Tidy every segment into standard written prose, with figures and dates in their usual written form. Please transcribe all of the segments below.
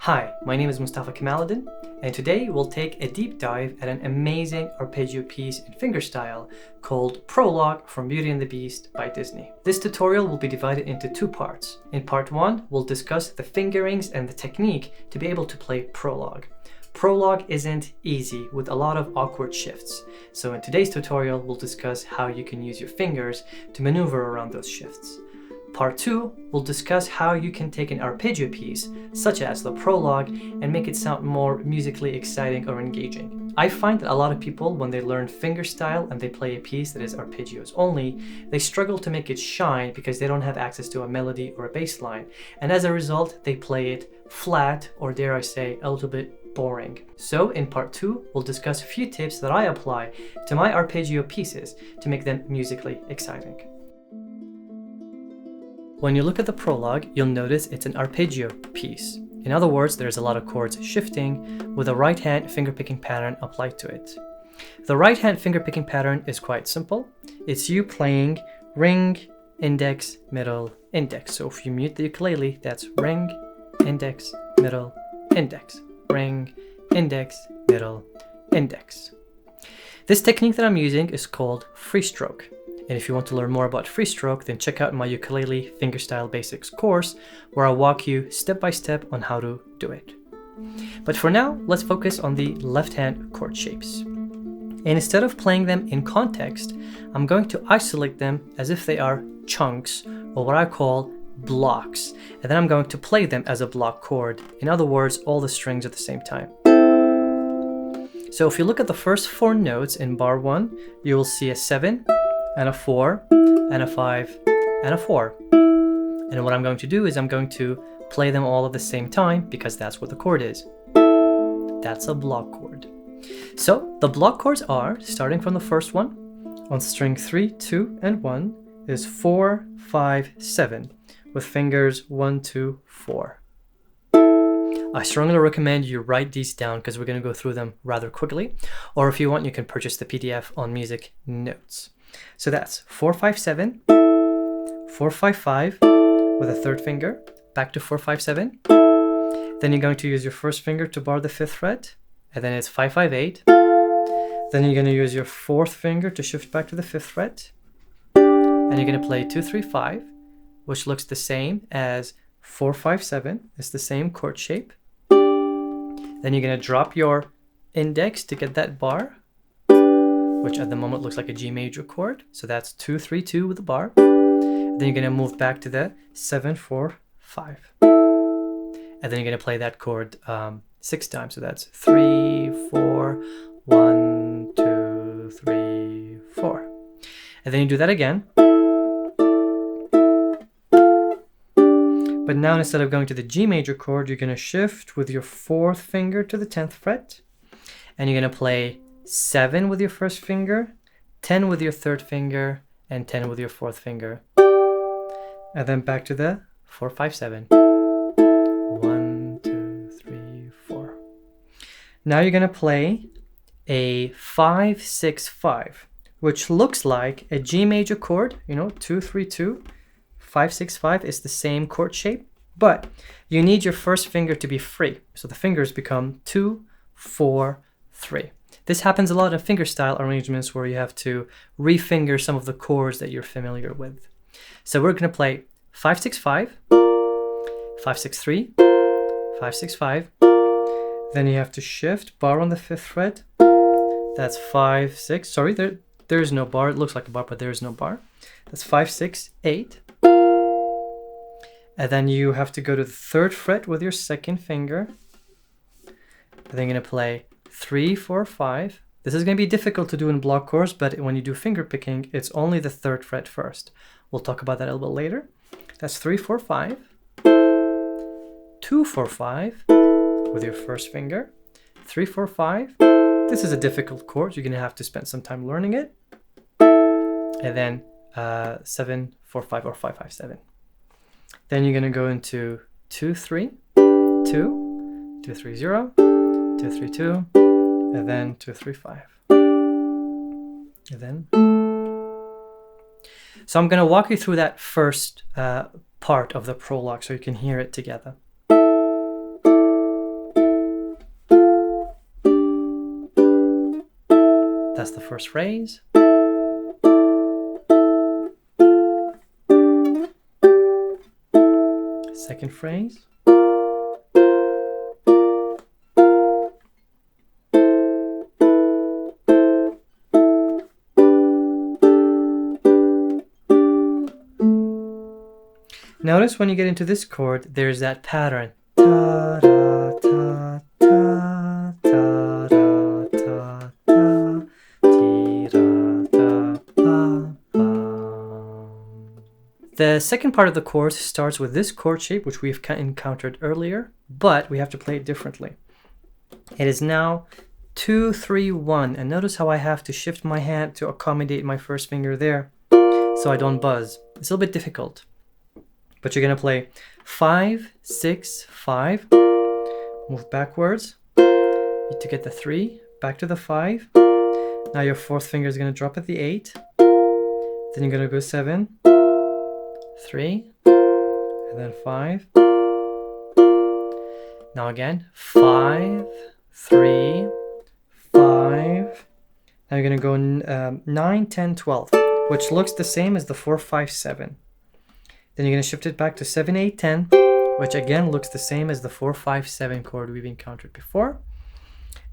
Hi, my name is Mustafa Kamaliddin, and today we'll take a deep dive at an amazing arpeggio piece in fingerstyle called Prologue from Beauty and the Beast by Disney. This tutorial will be divided into two parts. In part 1, we'll discuss the fingerings and the technique to be able to play Prologue. Prologue isn't easy with a lot of awkward shifts, so in today's tutorial we'll discuss how you can use your fingers to maneuver around those shifts. Part 2, we'll discuss how you can take an arpeggio piece, such as the Prologue, and make it sound more musically exciting or engaging. I find that a lot of people, when they learn fingerstyle and they play a piece that is arpeggios only, they struggle to make it shine because they don't have access to a melody or a bass line, and as a result, they play it flat, or dare I say, a little bit boring. So in part 2, we'll discuss a few tips that I apply to my arpeggio pieces to make them musically exciting. When you look at the Prologue, you'll notice it's an arpeggio piece. In other words, there's a lot of chords shifting with a right-hand finger-picking pattern applied to it. The right-hand finger-picking pattern is quite simple. It's you playing ring, index, middle, index. So if you mute the ukulele, that's ring, index, middle, index, ring, index, middle, index. This technique that I'm using is called free stroke. And if you want to learn more about free stroke, then check out my ukulele fingerstyle basics course, where I'll walk you step by step on how to do it. But for now, let's focus on the left-hand chord shapes. And instead of playing them in context, I'm going to isolate them as if they are chunks, or what I call blocks. And then I'm going to play them as a block chord. In other words, all the strings at the same time. So if you look at the first 4 notes in bar 1, you will see a 7, and a 4, and a 5, and a 4. And what I'm going to do is I'm going to play them all at the same time because that's what the chord is. That's a block chord. So the block chords are, starting from the first one, on string 3, 2, and 1, is 4, 5, 7, with fingers 1, 2, 4. I strongly recommend you write these down because we're going to go through them rather quickly. Or if you want, you can purchase the PDF on Music Notes. So that's 4, 5, 7, 4, 5, 5 with a third finger, back to 4, 5, 7. Then you're going to use your first finger to bar the 5th fret, and then it's 5, 5, 8. Then you're going to use your 4th finger to shift back to the 5th fret, and you're going to play 2, 3, 5, which looks the same as 4, 5, 7. It's the same chord shape. Then you're going to drop your index to get that bar, which at the moment looks like a G major chord. So that's 2, 3, 2 with a bar. Then you're going to move back to the 7, 4, 5. And then you're going to play that chord 6 times. So that's 3, 4, 1, 2, 3, 4. And then you do that again. But now instead of going to the G major chord, you're going to shift with your 4th finger to the 10th fret. And you're going to play 7 with your first finger, 10 with your 3rd finger, and 10 with your 4th finger. And then back to the 4, 5, 7. 1, 2, 3, 4. Now you're going to play a 5, 6, 5, which looks like a G major chord, 2, 3, 2. 5, 6, 5 is the same chord shape, but you need your first finger to be free. So the fingers become 2, 4, 3. This happens a lot in fingerstyle arrangements where you have to refinger some of the chords that you're familiar with. So we're going to play 5, 6, 5, 5, 6, 3, 5, 6, 5. Then you have to shift, bar on the 5th fret. That's 5, 6. Sorry, there is no bar. It looks like a bar, but there is no bar. That's 5, 6, 8. And then you have to go to the 3rd fret with your 2nd finger. And then you're going to play 3, 4, 5. This is going to be difficult to do in block chords, but when you do finger picking, it's only the 3rd fret first. We'll talk about that a little bit later. That's 3, 4, 5. 2, 4, 5 with your first finger. 3, 4, 5. This is a difficult chord. You're going to have to spend some time learning it. And then 7, 4, 5 or 5, 5, 7. Then you're going to go into 2, 3, 2, 2, 3, 0, 2, 3, 2, and then 2, 3, 5. And then. So I'm going to walk you through that first part of the prologue so you can hear it together. That's the first phrase. Second phrase. Notice when you get into this chord, there's that pattern. Ta da ta ta ta da ta ta ti da da pa pa. The second part of the chorus starts with this chord shape, which we've encountered earlier, but we have to play it differently. It is now 2, 3, 1, and notice how I have to shift my hand to accommodate my first finger there, so I don't buzz. It's a little bit difficult. But you're going to play 5, 6, 5, move backwards to get the 3, back to the 5. Now your fourth finger is going to drop at the 8. Then you're going to go 7, 3, and then 5. Now again, 5, 3, 5. Now you're going to go 9, 10, 12, which looks the same as the 4, 5, 7. Then you're going to shift it back to 7, 8, 10, which again looks the same as the 4, 5, 7 chord we've encountered before.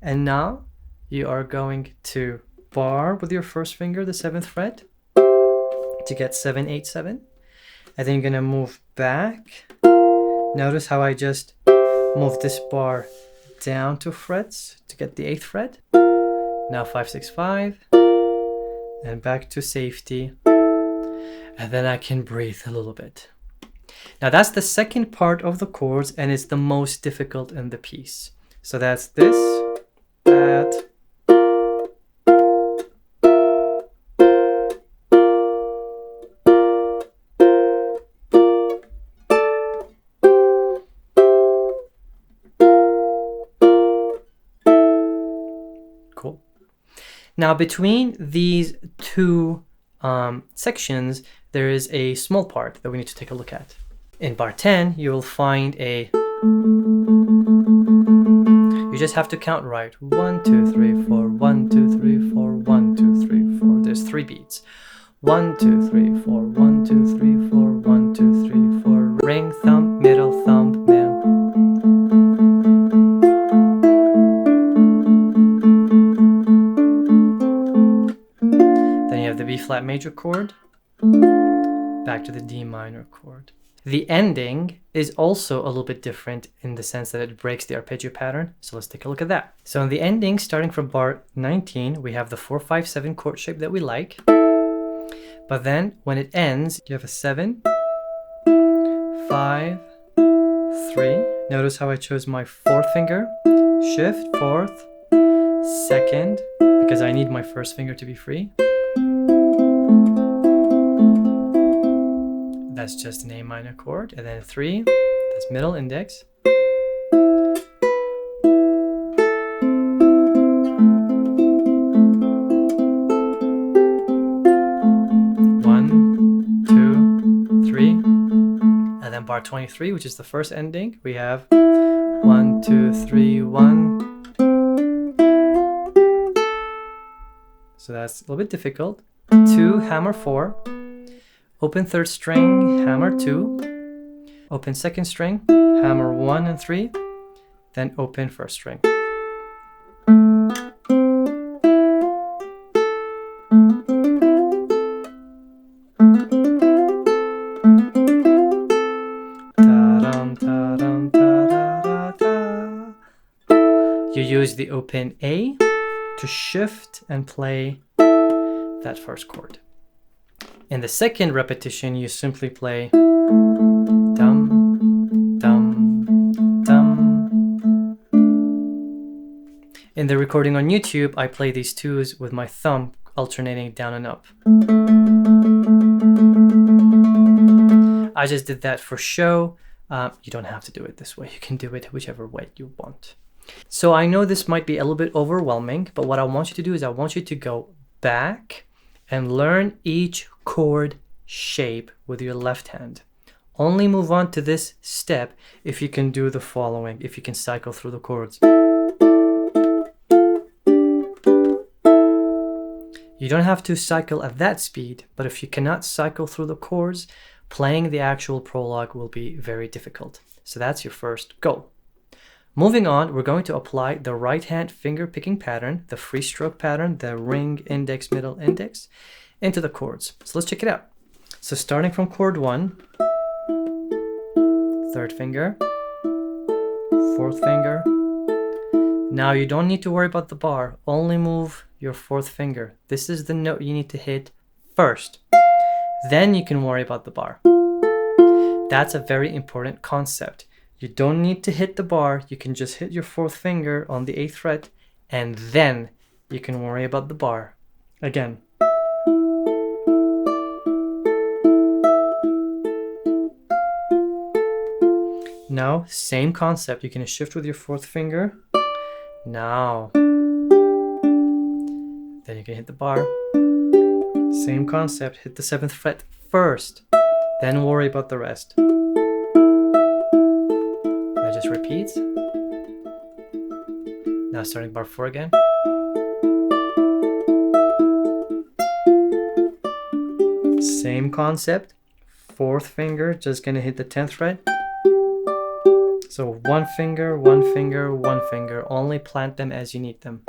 And now you are going to bar with your first finger the 7th fret to get 7, 8, 7. And then you're going to move back. Notice how I just moved this bar down 2 frets to get the 8th fret. Now 5, 6, 5. And back to safety. And then I can breathe a little bit. Now that's the second part of the chords, and it's the most difficult in the piece. So that's this, that. Cool. Now between these two sections, there is a small part that we need to take a look at. In bar 10, you will find a... You just have to count right. 1, 2, 3, 4, 1, 2, 3, 4, 1, 2, 3, 4. There's 3 beats. 1, 2, 3, 4, 1, 2, 3, 4, 1, 2, 3, 4. Ring, thumb, middle, thumb, middle. Then you have the B flat major chord. Back to the D minor chord. The ending is also a little bit different in the sense that it breaks the arpeggio pattern. So let's take a look at that. So in the ending, starting from bar 19, we have the 4, 5, 7 chord shape that we like. But then when it ends, you have a 7, 5, 3. Notice how I chose my 4th finger, shift, 4th, 2nd, because I need my first finger to be free. That's just an A minor chord, and then a 3, that's middle index. One, 2, 3, and then bar 23, which is the first ending, we have 1, 2, 3, 1. So that's a little bit difficult. 2, hammer 4. Open 3rd string, hammer 2, open 2nd string, hammer 1 and 3, then open 1st string. Ta-dum, ta-dum, ta-da-da-da. You use the open A to shift and play that first chord. In the second repetition, you simply play dum, dum, dum. In the recording on YouTube, I play these twos with my thumb alternating down and up. I just did that for show. You don't have to do it this way. You can do it whichever way you want. So I know this might be a little bit overwhelming, but what I want you to do is I want you to go back and learn each chord shape with your left hand. Only move on to this step if you can do the following, if you can cycle through the chords. don't have to cycle at that speed, but if you cannot cycle through the chords, playing the actual prologue will be very difficult. So that's your first goal. Moving on, we're going to apply the right hand finger picking pattern, the free stroke pattern, the ring, index, middle, index, into the chords. So let's check it out. So starting from chord 1, third finger, fourth finger. Now you don't need to worry about the bar, only move your fourth finger. This is the note you need to hit first. Then you can worry about the bar. That's a very important concept. You don't need to hit the bar, you can just hit your fourth finger on the 8th fret, and then you can worry about the bar. Again. Now, same concept, you can shift with your fourth finger. Now. Then you can hit the bar. Same concept, hit the 7th fret first, then worry about the rest. That just repeats. Now starting bar 4 again. Same concept, fourth finger, just gonna hit the 10th fret. So one finger, one finger, one finger, only plant them as you need them.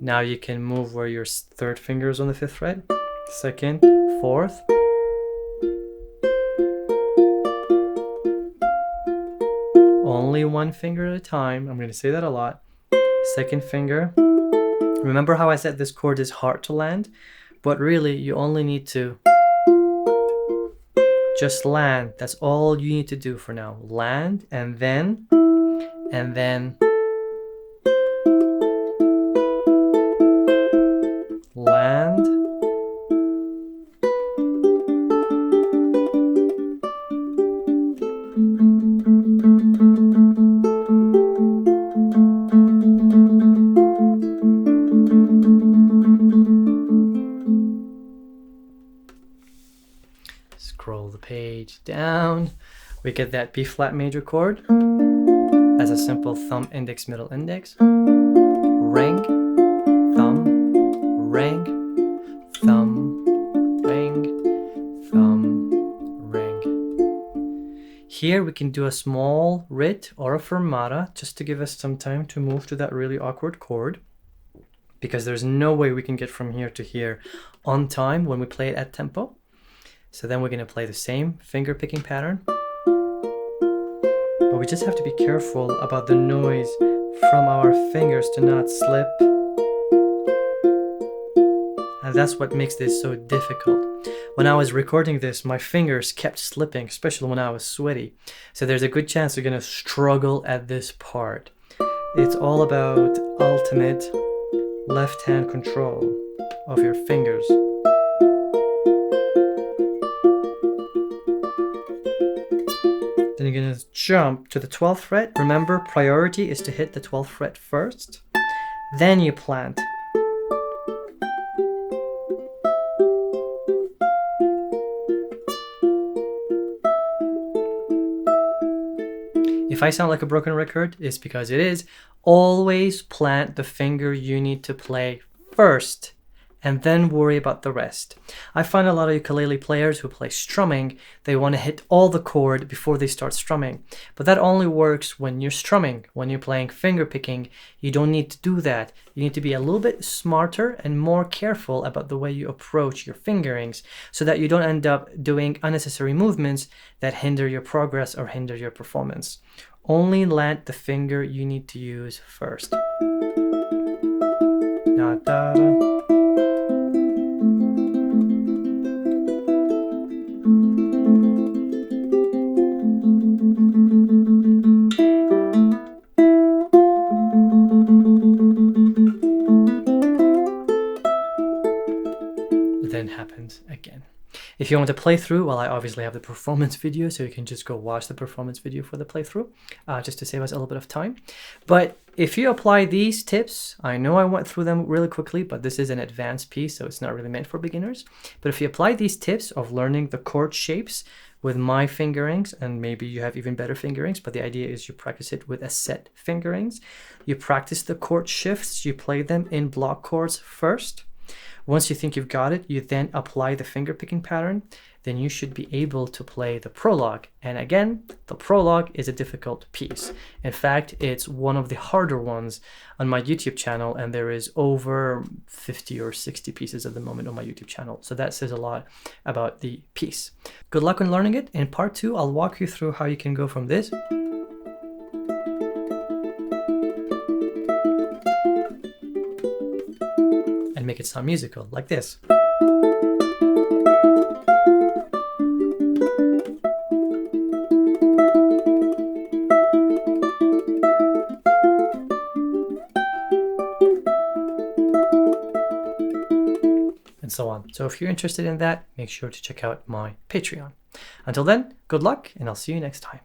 Now you can move where your third finger is on the 5th fret, second, fourth. Only one finger at a time. I'm going to say that a lot. Second finger. Remember how I said this chord is hard to land? But really, you only need to just land. That's all you need to do for now. Land, and then land. Scroll the page down. We get that B flat major chord as a simple thumb, index, middle, index. Ring, thumb, ring, thumb, ring, thumb, ring. Here we can do a small rit or a fermata just to give us some time to move to that really awkward chord, because there's no way we can get from here to here on time when we play it at tempo. So then we're going to play the same finger picking pattern, but we just have to be careful about the noise from our fingers to not slip. And that's what makes this so difficult. When I was recording this, my fingers kept slipping, especially when I was sweaty. So there's a good chance you're going to struggle at this part. It's all about ultimate left hand control of your fingers. Then you're going to jump to the 12th fret. Remember, priority is to hit the 12th fret first. Then you plant. If I sound like a broken record, it's because it is. Always plant the finger you need to play first, and then worry about the rest. I find a lot of ukulele players who play strumming, they want to hit all the chord before they start strumming. But that only works when you're strumming. When you're playing finger picking, you don't need to do that. You need to be a little bit smarter and more careful about the way you approach your fingerings so that you don't end up doing unnecessary movements that hinder your progress or hinder your performance. Only land the finger you need to use first. Da, da, da. Then happens again. If you want to play through, well, I obviously have the performance video, so you can just go watch the performance video for the playthrough, just to save us a little bit of time. But if you apply these tips, I know I went through them really quickly, but this is an advanced piece, so it's not really meant for beginners. But if you apply these tips of learning the chord shapes with my fingerings, and maybe you have even better fingerings, but the idea is you practice it with a set fingerings. You practice the chord shifts, you play them in block chords first. Once you think you've got it, you then apply the finger picking pattern, then you should be able to play the prologue. And again, the prologue is a difficult piece. In fact, it's one of the harder ones on my YouTube channel, and there is over 50 or 60 pieces at the moment on my YouTube channel. So that says a lot about the piece. Good luck on learning it. In part 2, I'll walk you through how you can go from this and make it sound musical, like this. And so on. So if you're interested in that, make sure to check out my Patreon. Until then, good luck, and I'll see you next time.